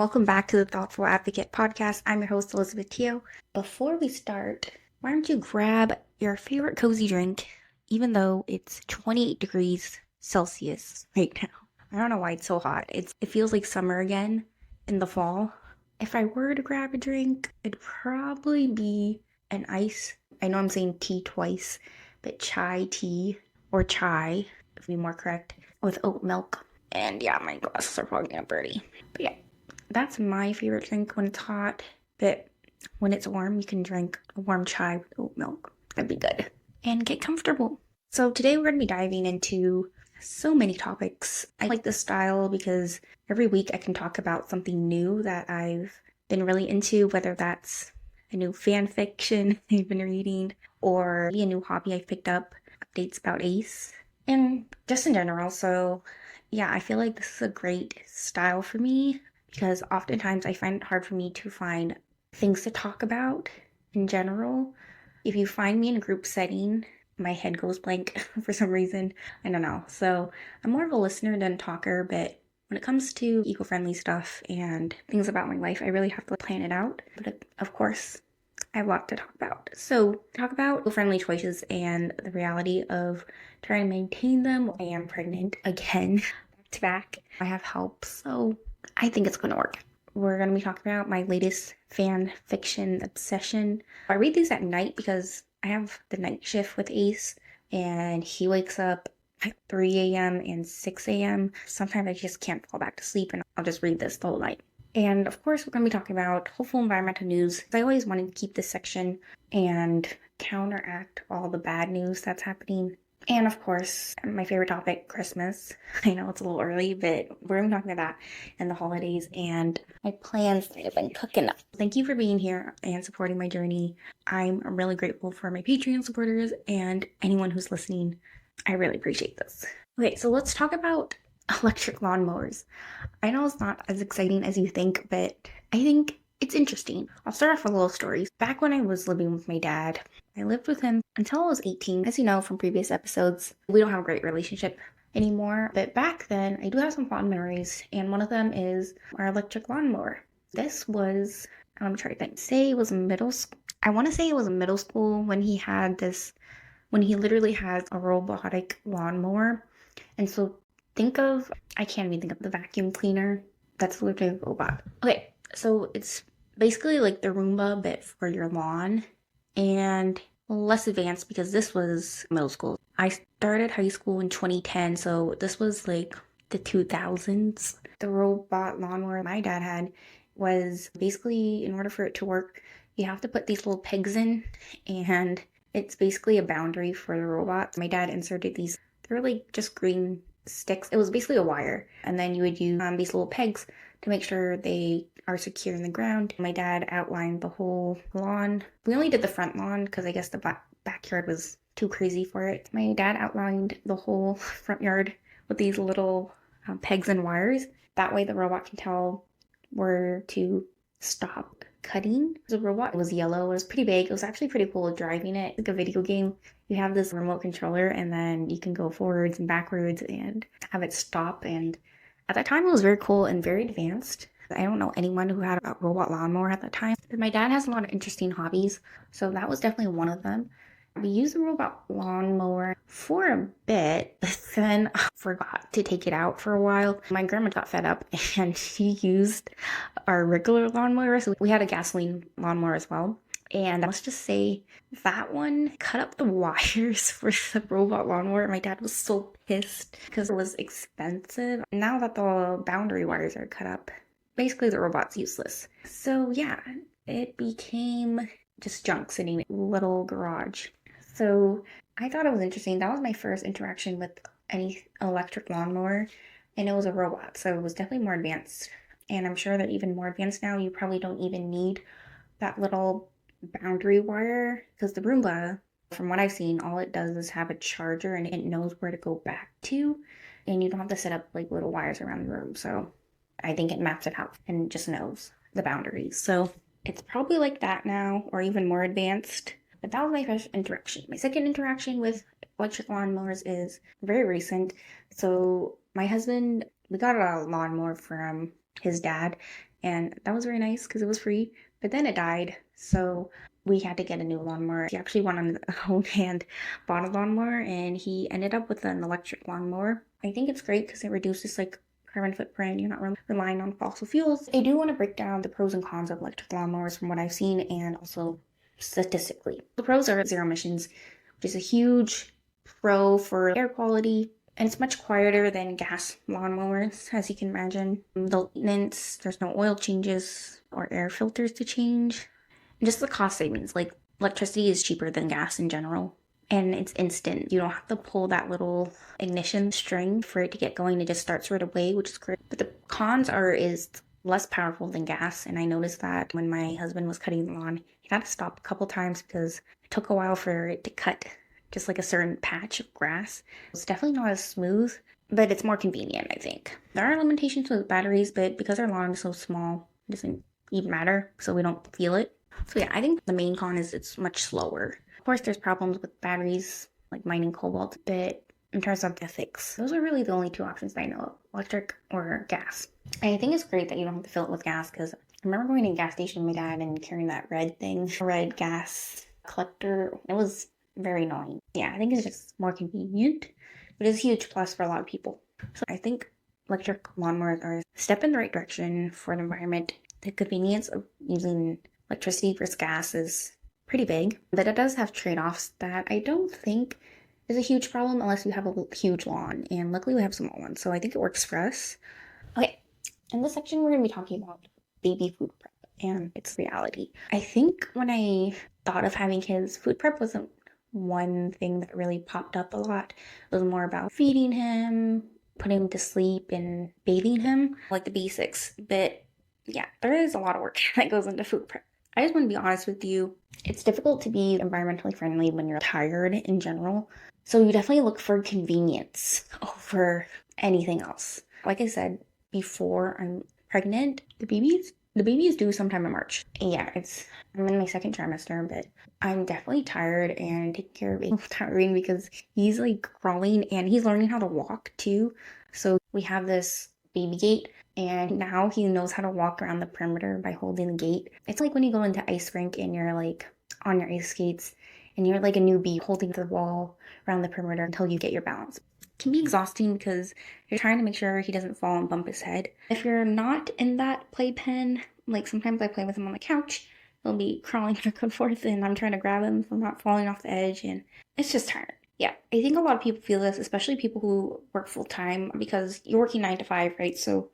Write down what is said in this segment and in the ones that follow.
Welcome back to the Thoughtful Advocate podcast. I'm your host, Elizabeth Teo. Before we start, why don't you grab your favorite cozy drink, even though it's 28 degrees Celsius right now. I don't know why it's so hot. It feels like summer again in the fall. If I were to grab a drink, it'd probably be an ice. I know I'm saying tea twice, but chai tea, or chai, to be more correct, with oat milk. And yeah, my glasses are fogging up already. But yeah, that's my favorite drink when it's hot. But when it's warm, you can drink a warm chai with oat milk. That'd be good. And get comfortable. So today we're going to be diving into so many topics. I like this style because every week I can talk about something new that I've been really into, whether that's a new fan fiction I've been reading or a new hobby I've picked up, updates about Ace, and just in general. So yeah, I feel like this is a great style for me because oftentimes I find it hard for me to find things to talk about in general. If you find me in a group setting, my head goes blank for some reason. I don't know. So I'm more of a listener than a talker, but when it comes to eco-friendly stuff and things about my life, I really have to plan it out. But of course, I have a lot to talk about. So talk about eco-friendly choices and the reality of trying to maintain them. I am pregnant again, back to back. I have help, so I think it's going to work. We're going to be talking about my latest fan fiction obsession. I read these at night because I have the night shift with Ace, and he wakes up at 3 a.m. and 6 a.m. Sometimes I just can't fall back to sleep, and I'll just read this the whole night. And of course, we're going to be talking about hopeful environmental news. I always wanted to keep this section and counteract all the bad news that's happening. And of course, my favorite topic, Christmas. I know it's a little early, but we're going to be talking about that and the holidays and my plans that I've been cooking up. Thank you for being here and supporting my journey. I'm really grateful for my Patreon supporters and anyone who's listening. I really appreciate this. Okay, so let's talk about electric lawn mowers. I know it's not as exciting as you think, but I think it's interesting. I'll start off with a little story. Back when I was living with my dad, I lived with him until I was 18. As you know from previous episodes, we don't have a great relationship anymore, but back then I do have some fond memories, and one of them is our electric lawnmower. This was, I'm trying to think, say it was middle school. I want to say it was middle school when he had this, when he literally has a robotic lawnmower. And so I can't even think of the vacuum cleaner. That's literally a robot. Okay, so it's basically like the Roomba, but for your lawn, and less advanced because this was middle school. I started high school in 2010, so this was like the 2000s. The robot lawnmower my dad had was basically, in order for it to work, you have to put these little pegs in, and it's basically a boundary for the robot. My dad inserted these, they're like just green sticks. It was basically a wire, and then you would use these little pegs to make sure they are secure in the ground. My dad outlined the whole lawn. We only did the front lawn because I guess the backyard was too crazy for it. My dad outlined the whole front yard with these little pegs and wires. That way the robot can tell where to stop cutting. The robot was yellow. It was pretty big. It was actually pretty cool driving it. Like a video game. You have this remote controller, and then you can go forwards and backwards and have it stop. And at that time, it was very cool and very advanced. I don't know anyone who had a robot lawnmower at that time. My dad has a lot of interesting hobbies, so that was definitely one of them. We used the robot lawnmower for a bit, but then I forgot to take it out for a while. My grandma got fed up and she used our regular lawnmower. So we had a gasoline lawnmower as well. And let's just say that one cut up the wires for the robot lawnmower. My dad was so pissed because it was expensive. Now that the boundary wires are cut up, basically the robot's useless. So yeah, it became just junk sitting in a little garage. So I thought it was interesting. That was my first interaction with any electric lawnmower, and it was a robot, so it was definitely more advanced. And I'm sure that even more advanced now, you probably don't even need that little boundary wire, because the Roomba, from what I've seen, all it does is have a charger and it knows where to go back to, and you don't have to set up like little wires around the room. So I think it maps it out and just knows the boundaries. So it's probably like that now, or even more advanced. But that was my first interaction. My second interaction with electric lawnmowers is very recent. So my husband, we got a lawnmower from his dad, and that was very nice because it was free. But then it died, so we had to get a new lawnmower. He actually went on his own and bought a lawnmower, and he ended up with an electric lawnmower. I think it's great because it reduces like carbon footprint. You're not relying on fossil fuels. I do want to break down the pros and cons of electric lawnmowers from what I've seen, and also statistically. The pros are zero emissions, which is a huge pro for air quality, and it's much quieter than gas lawnmowers, as you can imagine. The maintenance, there's no oil changes or air filters to change. And just the cost savings, like electricity is cheaper than gas in general. And it's instant. You don't have to pull that little ignition string for it to get going. It just starts right away, which is great. But the cons are is less powerful than gas. And I noticed that when my husband was cutting the lawn, he had to stop a couple times because it took a while for it to cut just like a certain patch of grass. It's definitely not as smooth, but it's more convenient, I think. There are limitations with batteries, but because our lawn is so small, it doesn't even matter, so we don't feel it. So yeah, I think the main con is it's much slower. Of course, there's problems with batteries, like mining cobalt, but in terms of ethics, those are really the only two options that I know of, electric or gas. And I think it's great that you don't have to fill it with gas, because I remember going to a gas station with my dad and carrying that red gas collector. It was very annoying. Yeah, I think it's just more convenient, but it's a huge plus for a lot of people. So I think electric lawnmowers are a step in the right direction for the environment. The convenience of using electricity versus gas is pretty big, but it does have trade-offs that I don't think is a huge problem unless you have a huge lawn, and luckily we have small ones, so I think it works for us. Okay, in this section we're going to be talking about baby food prep and its reality. I think when I thought of having kids, food prep wasn't one thing that really popped up a lot. It was more about feeding him, putting him to sleep, and bathing him, like the basics. But yeah, there is a lot of work that goes into food prep. I just want to be honest with you. It's difficult to be environmentally friendly when you're tired in general. So you definitely look for convenience over anything else. Like I said before, I'm pregnant. The baby is due sometime in March. Yeah, I'm in my second trimester, but I'm definitely tired, and taking care of him is tiring because he's like crawling and he's learning how to walk too. So we have this baby gate, and now he knows how to walk around the perimeter by holding the gate. It's like when you go into ice rink and you're like on your ice skates and you're like a newbie holding the wall around the perimeter until you get your balance. It can be exhausting because you're trying to make sure he doesn't fall and bump his head. If you're not in that playpen, like sometimes I play with him on the couch, he'll be crawling back and forth and I'm trying to grab him from not falling off the edge, and it's just tiring. Yeah, I think a lot of people feel this, especially people who work full time, because you're working 9 to 5, right? So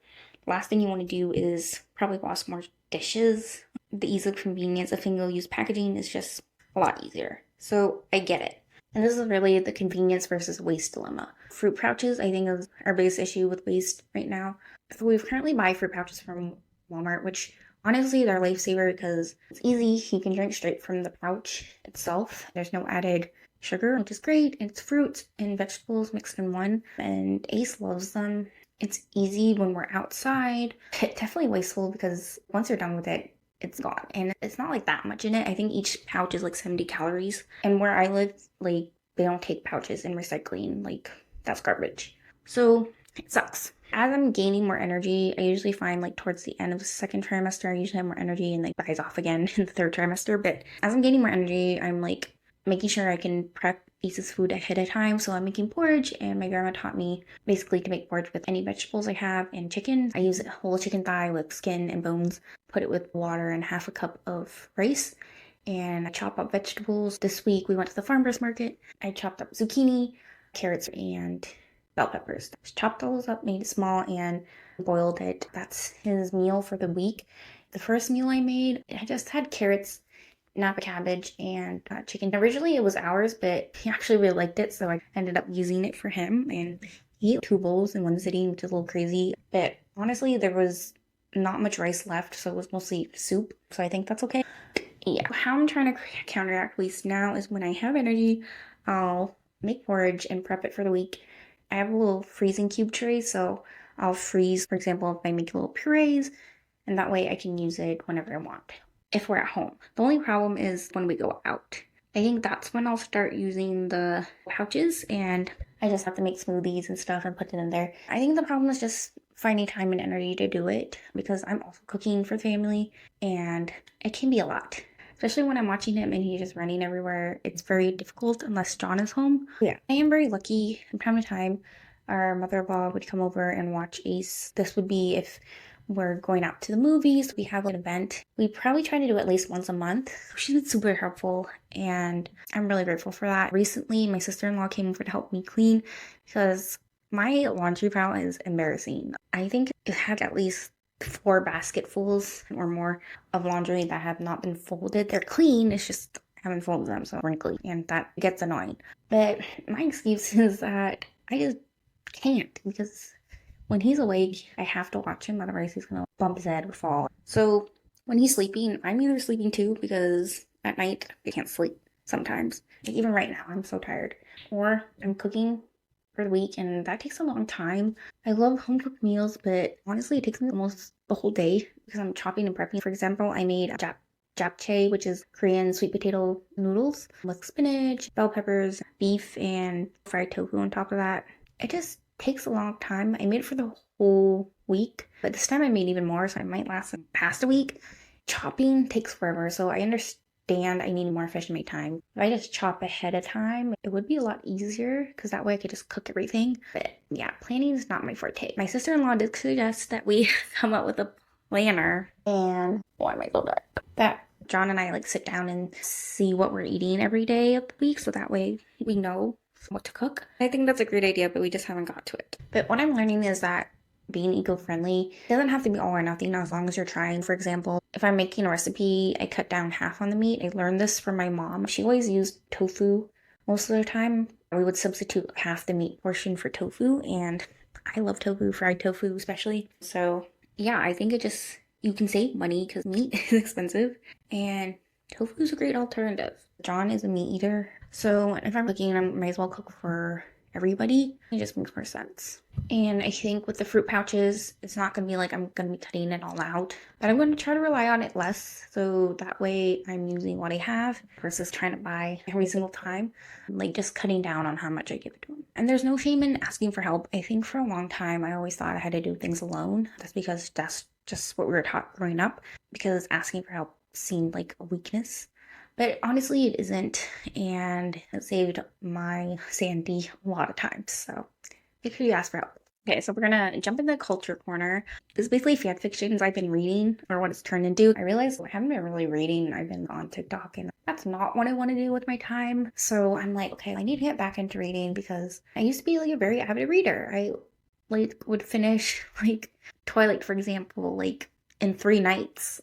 last thing you want to do is probably wash more dishes. The ease of convenience of single-use packaging is just a lot easier. So I get it. And this is really the convenience versus waste dilemma. Fruit pouches, I think, is our biggest issue with waste right now. So we currently buy fruit pouches from Walmart, which honestly, they're a lifesaver because it's easy. You can drink straight from the pouch itself. There's no added sugar, which is great. It's fruits and vegetables mixed in one, and Ace loves them. It's easy when we're outside. It's definitely wasteful because once you're done with it, it's gone. And it's not like that much in it. I think each pouch is like 70 calories. And where I live, like, they don't take pouches in recycling. Like, that's garbage. So it sucks. As I'm gaining more energy, I usually find like towards the end of the second trimester, I usually have more energy and like dies off again in the third trimester. But as I'm gaining more energy, I'm like making sure I can prep Ace's food ahead of time. So I'm making porridge, and my grandma taught me basically to make porridge with any vegetables I have and chicken. I use a whole chicken thigh with skin and bones, put it with water and half a cup of rice, and I chop up vegetables. This week we went to the farmer's market. I chopped up zucchini, carrots, and bell peppers. Just chopped those up, made it small, and boiled it. That's his meal for the week. The first meal I made, I just had carrots, napa cabbage, and chicken. Originally it was ours, but he actually really liked it, so I ended up using it for him, and he ate 2 bowls in one sitting, which is a little crazy. But honestly, there was not much rice left, so it was mostly soup, so I think that's okay. Yeah, how I'm trying to counteract waste now is when I have energy, I'll make porridge and prep it for the week. I have a little freezing cube tray, so I'll freeze, for example, if I make little purees, and that way I can use it whenever I want, if we're at home. The only problem is when we go out. I think that's when I'll start using the pouches, and I just have to make smoothies and stuff and put it in there. I think the problem is just finding time and energy to do it because I'm also cooking for the family and it can be a lot. Especially when I'm watching him and he's just running everywhere. It's very difficult unless John is home. Yeah, I am very lucky. From time to time, our mother-in-law would come over and watch Ace. This would be if we're going out to the movies. We have an event. We probably try to do it at least once a month. She's been super helpful and I'm really grateful for that. Recently, my sister-in-law came over to help me clean because my laundry pile is embarrassing. I think it had at least 4 basketfuls or more of laundry that have not been folded. They're clean, it's just I haven't folded them, so wrinkly, and that gets annoying. But my excuse is that I just can't because when he's awake, I have to watch him, otherwise he's gonna bump his head or fall. So when he's sleeping, I'm either sleeping too because at night I can't sleep sometimes. Like even right now, I'm so tired. Or I'm cooking for the week and that takes a long time. I love home cooked meals, but honestly it takes me almost the whole day because I'm chopping and prepping. For example, I made japchae, which is Korean sweet potato noodles with spinach, bell peppers, beef, and fried tofu on top of that. It just takes a long time. I made it for the whole week, but this time I made even more, so it might last past a week. Chopping takes forever, so I understand I need more efficient make time. If I just chop ahead of time, it would be a lot easier because that way I could just cook everything. But yeah, planning is not my forte. My sister-in-law did suggest that we come up with a planner, and why am I so dark? That John and I like sit down and see what we're eating every day of the week, so that way we know what to cook. I think that's a great idea, but we just haven't got to it. But what I'm learning is that being eco-friendly doesn't have to be all or nothing as long as you're trying. For example, if I'm making a recipe, I cut down half on the meat. I learned this from my mom. She always used tofu most of the time. We would substitute half the meat portion for tofu, and I love tofu, fried tofu especially. So yeah, I think you can save money because meat is expensive and tofu is a great alternative. John is a meat eater, so if I'm cooking, I might as well cook for everybody. It just makes more sense. And I think with the fruit pouches, it's not going to be like I'm going to be cutting it all out, but I'm going to try to rely on it less. So that way I'm using what I have versus trying to buy every single time. Like just cutting down on how much I give it to them. And there's no shame in asking for help. I think for a long time, I always thought I had to do things alone. That's because that's just what we were taught growing up, because asking for help seemed like a weakness. But honestly, it isn't, and it saved my sanity a lot of times. So make sure you ask for help. Okay, so we're gonna jump in the culture corner. This is basically fan fictions I've been reading, or what it's turned into. I realized I haven't been really reading. I've been on TikTok, and that's not what I want to do with my time. So I'm like, okay, I need to get back into reading because I used to be like a very avid reader. I like would finish like Twilight, for example, like in 3 nights.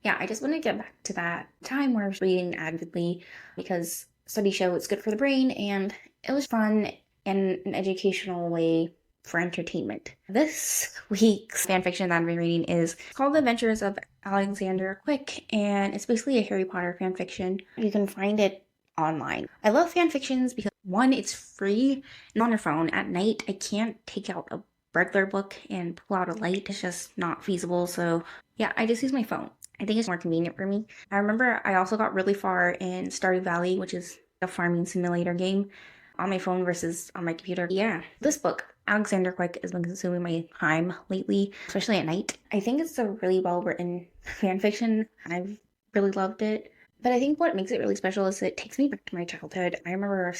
Yeah, I just want to get back to that time where I was reading avidly because studies show it's good for the brain and it was fun and an educational way for entertainment. This week's fanfiction that I'm reading is called The Adventures of Alexander Quick, and it's basically a Harry Potter fanfiction. You can find it online. I love fanfictions because one, it's free and on your phone. At night, I can't take out a regular book and pull out a light. It's just not feasible. So yeah, I just use my phone. I think it's more convenient for me. I remember I also got really far in Stardew Valley, which is a farming simulator game, on my phone versus on my computer. Yeah, this book, Alexander Quick, has been consuming my time lately, especially at night. I think it's a really well-written fan fiction. I've really loved it. But I think what makes it really special is it takes me back to my childhood. I remember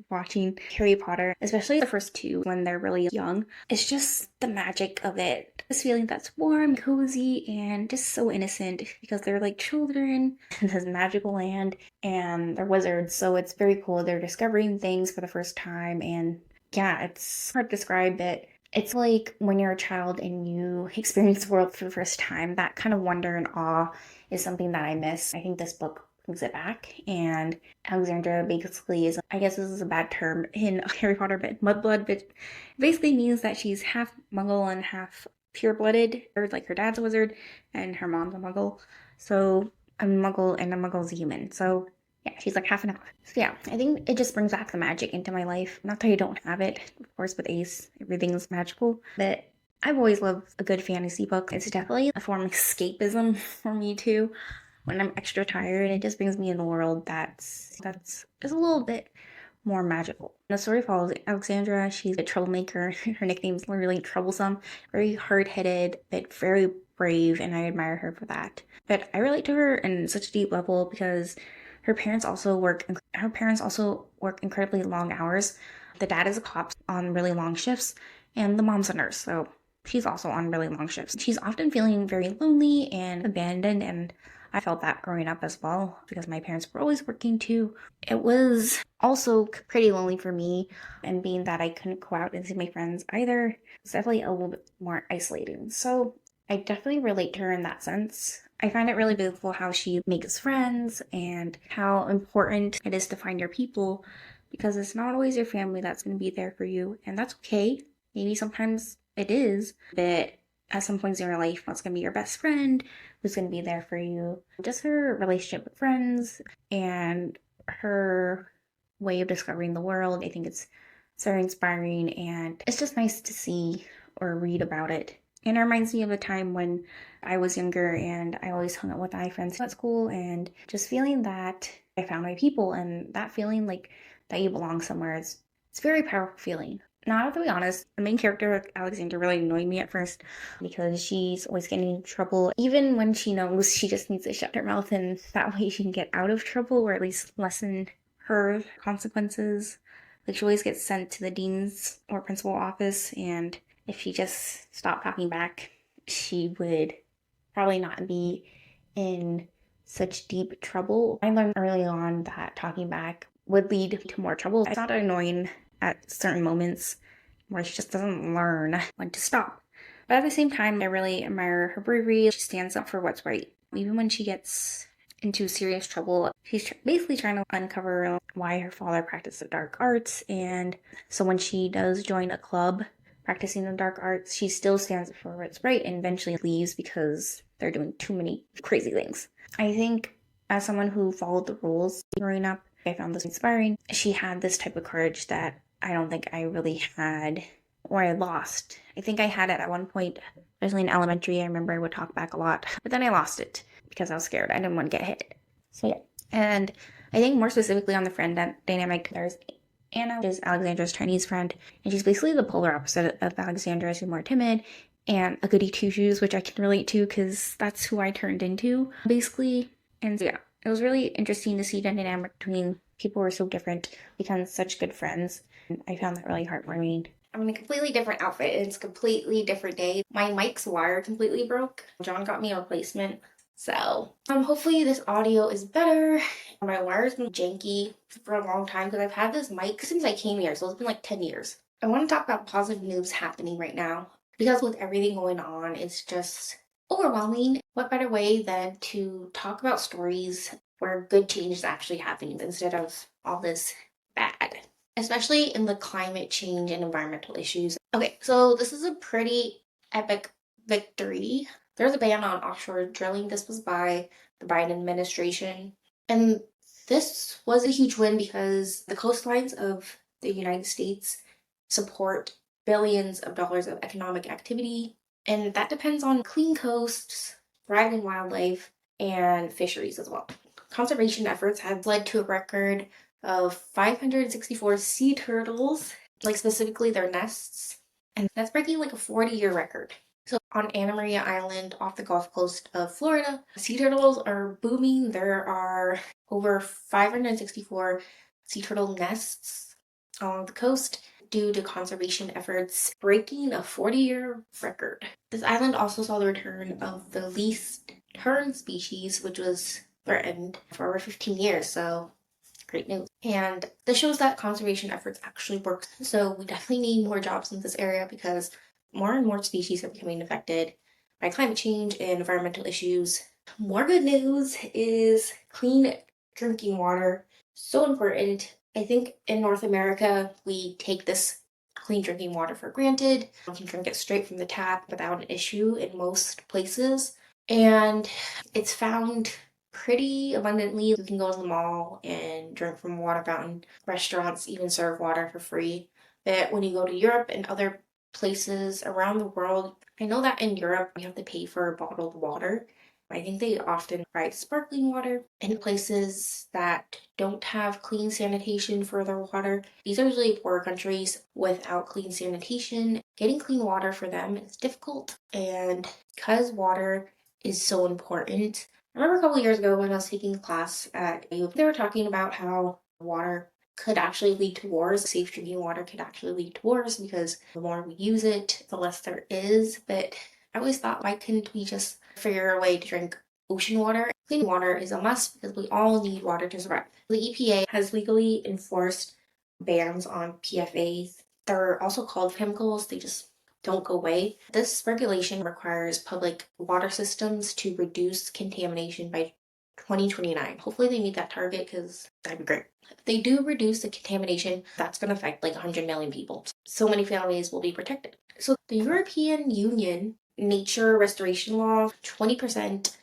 watching Harry Potter, especially the first 2 when they're really young. It's just the magic of it. This feeling that's warm, cozy, and just so innocent because they're like children in this magical land and they're wizards. So it's very cool. They're discovering things for the first time. And yeah, it's hard to describe it. It's like when you're a child and you experience the world for the first time, that kind of wonder and awe is something that I miss. I think this book brings it back, and Alexandra basically is, I guess this is a bad term in Harry Potter, but mudblood, but it basically means that she's half Muggle and half pure-blooded, or like her dad's a wizard and her mom's a Muggle. So I'm a Muggle and a Muggle's a human. So yeah, she's like half and half. So yeah, I think it just brings back the magic into my life. Not that I don't have it, of course, with Ace, everything's magical, but I've always loved a good fantasy book. It's definitely a form of escapism for me too. When I'm extra tired, it just brings me in a world that's just a little bit more magical. The story follows Alexandra. She's a troublemaker. Her nickname's literally Troublesome. Very hard-headed, but very brave, and I admire her for that. But I relate to her in such a deep level because her parents also work incredibly long hours. The dad is a cop on really long shifts, and the mom's a nurse, so she's also on really long shifts. She's often feeling very lonely and abandoned, and I felt that growing up as well because my parents were always working too. It was also pretty lonely for me, and being that I couldn't go out and see my friends either, it was definitely a little bit more isolating. So I definitely relate to her in that sense. I find it really beautiful how she makes friends and how important it is to find your people because it's not always your family that's going to be there for you, and that's okay. Maybe sometimes it is, but at some points in your life, what's going to be your best friend, who's going to be there for you. Just her relationship with friends and her way of discovering the world. I think it's very inspiring, and it's just nice to see or read about it. And it reminds me of a time when I was younger and I always hung out with my friends at school, and just feeling that I found my people and that feeling like that you belong somewhere. It's a very powerful feeling. Now, I have to be honest, the main character, Alexandra, really annoyed me at first because she's always getting in trouble. Even when she knows she just needs to shut her mouth and that way she can get out of trouble or at least lessen her consequences. Like, she always gets sent to the dean's or principal office, and if she just stopped talking back, she would probably not be in such deep trouble. I learned early on that talking back would lead to more trouble. It's not annoying at certain moments where she just doesn't learn when to stop. But at the same time, I really admire her bravery. She stands up for what's right. Even when she gets into serious trouble, she's basically trying to uncover why her father practiced the dark arts. And so when she does join a club practicing the dark arts, she still stands up for what's right and eventually leaves because they're doing too many crazy things. I think as someone who followed the rules growing up, I found this inspiring. She had this type of courage that I don't think I really had, or I lost. I think I had it at one point, especially in elementary. I remember I would talk back a lot, but then I lost it because I was scared. I didn't want to get hit. So yeah. And I think more specifically on the friend dynamic, there's Anna, which is Alexandra's Chinese friend, and she's basically the polar opposite of Alexandra. She's more timid and a goody two-shoes, which I can relate to because that's who I turned into, basically. And so yeah, it was really interesting to see the dynamic between people who are so different become such good friends. And I found that really heartwarming. I'm in a completely different outfit. It's a completely different day. My mic's wire completely broke. John got me a replacement. So, hopefully this audio is better. My wire's been janky for a long time because I've had this mic since I came here, so it's been like 10 years. I want to talk about positive news happening right now because with everything going on, it's just overwhelming. What better way than to talk about stories where good change is actually happening instead of all this bad, especially in the climate change and environmental issues. Okay, so this is a pretty epic victory. There's a ban on offshore drilling. This was by the Biden administration. And this was a huge win because the coastlines of the United States support billions of dollars of economic activity. And that depends on clean coasts, thriving wildlife, and fisheries as well. Conservation efforts have led to a record of 564 sea turtles, like specifically their nests. And that's breaking like a 40-year record. So on Anna Maria Island off the Gulf Coast of Florida, sea turtles are booming. There are over 564 sea turtle nests along the coast due to conservation efforts, breaking a 40-year record. This island also saw the return of the least tern species, which was threatened for over 15 years, so great news. And this shows that conservation efforts actually work. So we definitely need more jobs in this area because more and more species are becoming affected by climate change and environmental issues. More good news is clean drinking water. So important. I think in North America, we take this clean drinking water for granted. We can drink it straight from the tap without an issue in most places. And it's found pretty abundantly. You can go to the mall and drink from a water fountain. Restaurants even serve water for free. But when you go to Europe and other places around the world, I know that in Europe you have to pay for bottled water. I think they often provide sparkling water in places that don't have clean sanitation for their water. These are usually poor countries without clean sanitation. Getting clean water for them is difficult, and because water is so important. I remember a couple years ago when I was taking a class at U, they were talking about how water could actually lead to wars. Safe drinking water could actually lead to wars because the more we use it, the less there is. But I always thought, why couldn't we just figure a way to drink ocean water? Clean water is a must because we all need water to survive. The EPA has legally enforced bans on PFAs. They're also called chemicals. They just don't go away. This regulation requires public water systems to reduce contamination by 2029. Hopefully they meet that target because that'd be great. If they do reduce the contamination, that's going to affect like 100 million people. So many families will be protected. So the European Union nature restoration law, 20%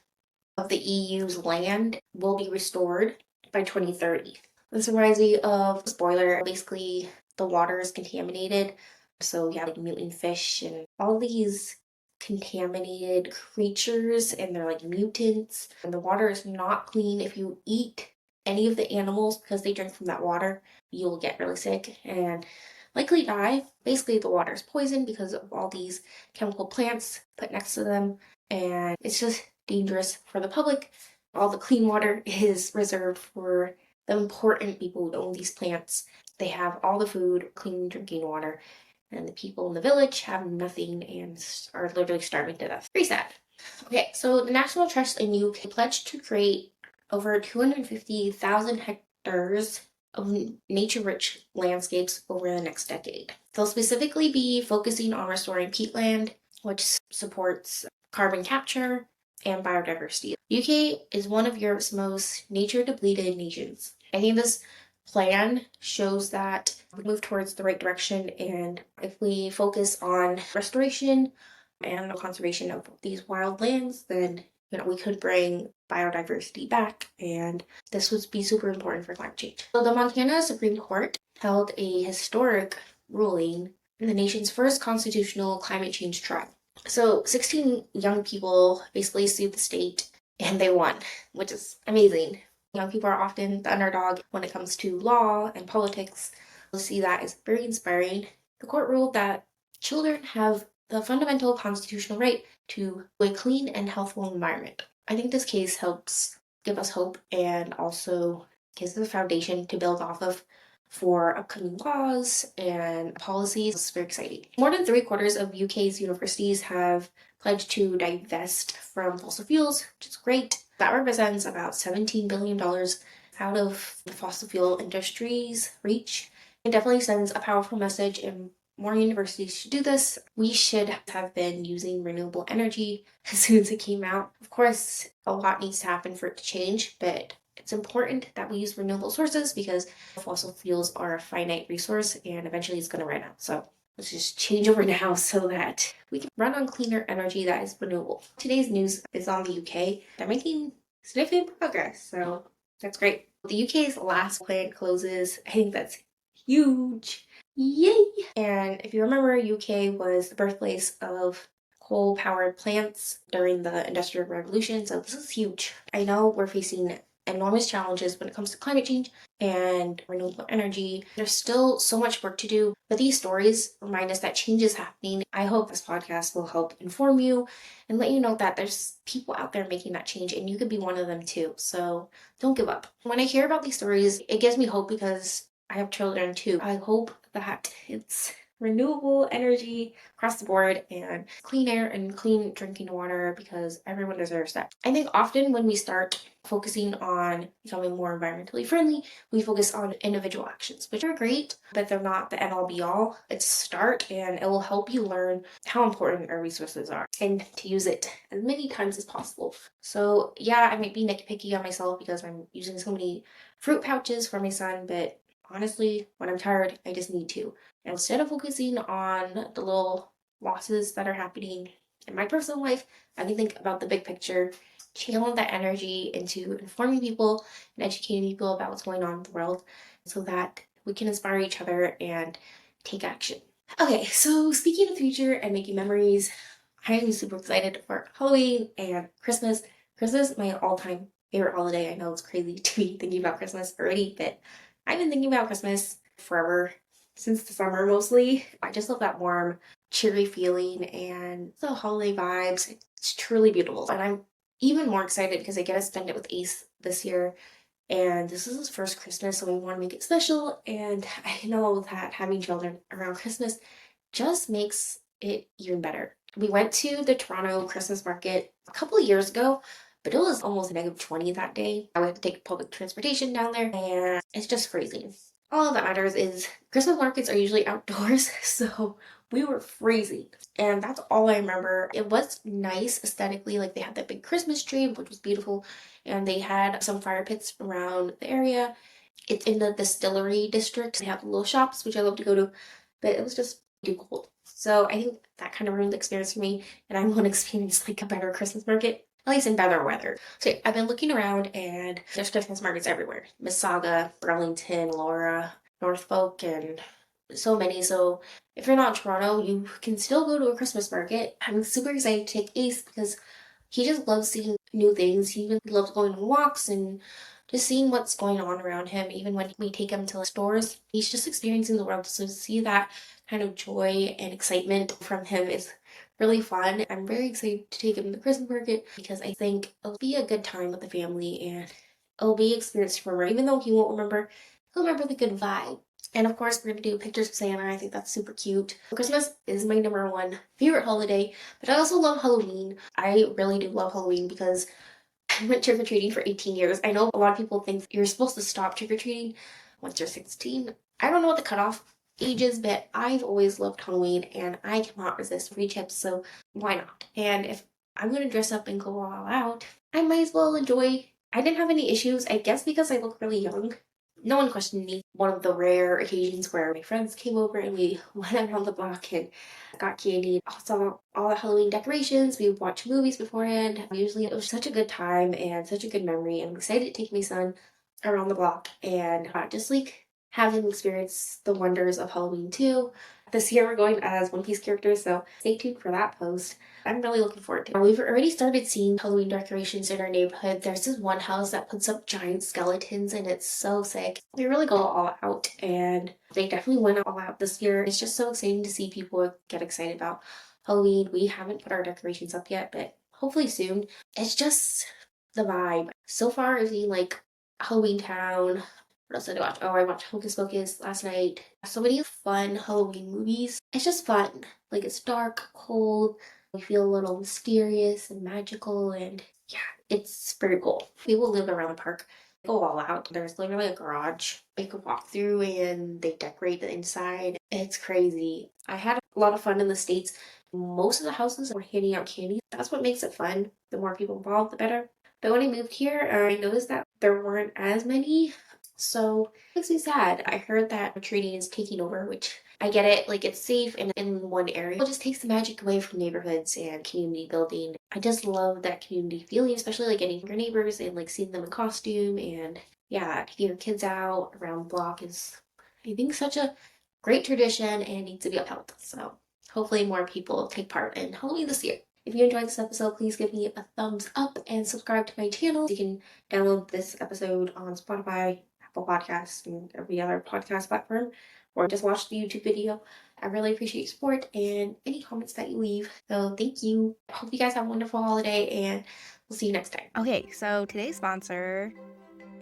of the EU's land will be restored by 2030. This reminds me of spoiler, basically the water is contaminated. So you have like mutant fish and all these contaminated creatures, and they're like mutants. And the water is not clean. If you eat any of the animals because they drink from that water, you'll get really sick and likely die. Basically, the water is poisoned because of all these chemical plants put next to them, and it's just dangerous for the public. All the clean water is reserved for the important people who own these plants. They have all the food, clean drinking water, and the people in the village have nothing and are literally starving to death. Pretty sad. Okay, so the National Trust in UK pledged to create over 250,000 hectares of nature-rich landscapes over the next decade. They'll specifically be focusing on restoring peatland, which supports carbon capture and biodiversity. UK is one of Europe's most nature-depleted nations. I think this plan shows that we move towards the right direction, and if we focus on restoration and conservation of these wild lands, then we could bring biodiversity back, and this would be super important for climate change. So the Montana Supreme Court held a historic ruling in the nation's first constitutional climate change trial. So 16 young people basically sued the state, and they won, which is amazing. Young people are often the underdog when it comes to law and politics. You'll see that is very inspiring. The court ruled that children have the fundamental constitutional right to a clean and healthful environment. I think this case helps give us hope and also gives us a foundation to build off of for upcoming laws and policies. It's very exciting. More than 3/4 of UK's universities have pledged to divest from fossil fuels, which is great. That represents about $17 billion out of the fossil fuel industry's reach. It definitely sends a powerful message, and more universities should do this. We should have been using renewable energy as soon as it came out. Of course, a lot needs to happen for it to change, but it's important that we use renewable sources because fossil fuels are a finite resource and eventually it's going to run out. So let's just change over now so that we can run on cleaner energy that is renewable. Today's news is on the UK. They're making significant progress, so that's great. The UK's last plant closes. I think that's huge. Yay! And if you remember, UK was the birthplace of coal-powered plants during the Industrial Revolution, so this is huge. I know we're facing enormous challenges when it comes to climate change and renewable energy. There's still so much work to do, but these stories remind us that change is happening. I hope this podcast will help inform you and let you know that there's people out there making that change, and you could be one of them too. So don't give up. When I hear about these stories, it gives me hope because I have children too. I hope that it's renewable energy across the board and clean air and clean drinking water because everyone deserves that. I think often when we start focusing on becoming more environmentally friendly, we focus on individual actions, which are great, but they're not the end-all be-all. It's a start, and it will help you learn how important our resources are and to use it as many times as possible. So yeah, I might be nitpicky on myself because I'm using so many fruit pouches for my son, but honestly, when I'm tired, I just need to. And instead of focusing on the little losses that are happening in my personal life, I can think about the big picture, channel that energy into informing people and educating people about what's going on in the world so that we can inspire each other and take action. Okay, so speaking of the future and making memories, I am super excited for Halloween and Christmas. Christmas is my all-time favorite holiday. I know it's crazy to be thinking about Christmas already, but I've been thinking about Christmas forever, since the summer mostly. I just love that warm, cheery feeling and the holiday vibes. It's truly beautiful. And I'm even more excited because I get to spend it with Ace this year. And this is his first Christmas, so we want to make it special. And I know that having children around Christmas just makes it even better. We went to the Toronto Christmas market a couple of years ago, but it was almost -20 that day. I had to take public transportation down there, and it's just freezing. All that matters is Christmas markets are usually outdoors, so we were freezing. And that's all I remember. It was nice aesthetically, like they had that big Christmas tree, which was beautiful, and they had some fire pits around the area. It's in the distillery district. They have little shops, which I love to go to, but it was just too cold. So I think that kind of ruined the experience for me, and I want to experience like a better Christmas market, at least in better weather. So I've been looking around, and there's Christmas markets everywhere. Mississauga, Burlington, Laura, Norfolk, and so many. So if you're not in Toronto, you can still go to a Christmas market. I'm super excited to take Ace because he just loves seeing new things. He even loves going on walks and just seeing what's going on around him. Even when we take him to stores, he's just experiencing the world. So to see that kind of joy and excitement from him is really fun. I'm very excited to take him to the Christmas market because I think it'll be a good time with the family and it'll be experience to remember. Even though he won't remember, he'll remember the good vibe. And of course, we're gonna do pictures of Santa. I think that's super cute. Christmas is my #1 favorite holiday, but I also love Halloween. I really do love Halloween because I went trick-or-treating for 18 years. I know a lot of people think you're supposed to stop trick-or-treating once you're 16. I don't know what the cutoff age is, but I've always loved Halloween and I cannot resist free chips, so why not? And if I'm gonna dress up and go all out, I might as well enjoy. I didn't have any issues, I guess because I look really young. No one questioned me. One of the rare occasions where my friends came over and we went around the block and got candy, saw all the Halloween decorations. We watched movies beforehand. Usually it was such a good time and such a good memory. I'm excited to take my son around the block and just like have him experience the wonders of Halloween too. This year we're going as One Piece characters, so stay tuned for that post. I'm really looking forward to it. We've already started seeing Halloween decorations in our neighborhood. There's this one house that puts up giant skeletons and it's so sick. They really go all out and they definitely went all out this year. It's just so exciting to see people get excited about Halloween. We haven't put our decorations up yet, but hopefully soon. It's just the vibe. So far, I've seen like Halloween Town. What else did I watch? Oh, I watched Hocus Pocus last night. So many fun Halloween movies. It's just fun. Like it's dark, cold. We feel a little mysterious and magical, and yeah, it's pretty cool. People live around the park. They go all out. There's literally a garage they could walk through, and they decorate the inside. It's crazy. I had a lot of fun in the States. Most of the houses were handing out candy. That's what makes it fun. The more people involved, the better. But when I moved here, I noticed that there weren't as many. So it makes me sad. I heard that trading is taking over, which I get it. Like it's safe and in one area. It just takes the magic away from neighborhoods and community building. I just love that community feeling, especially like getting your neighbors and like seeing them in costume and yeah, taking your kids out around the block is I think such a great tradition and needs to be upheld. So hopefully more people take part in Halloween this year. If you enjoyed this episode, please give me a thumbs up and subscribe to my channel. You can download this episode on Spotify, Apple Podcasts, and every other podcast platform, or just watch the YouTube video. I really appreciate your support and any comments that you leave. So thank you. I hope you guys have a wonderful holiday, and we'll see you next time. Okay, so today's sponsor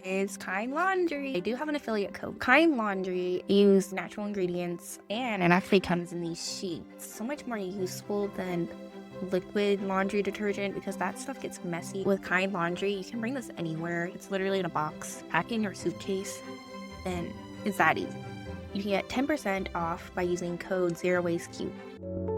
is Kind Laundry. I do have an affiliate code. Kind Laundry use natural ingredients and it actually comes in these sheets. So much more useful than liquid laundry detergent because that stuff gets messy. With Kind Laundry, you can bring this anywhere. It's literally in a box, pack in your suitcase, and it's that easy. You can get 10% off by using code ZeroWasteQ.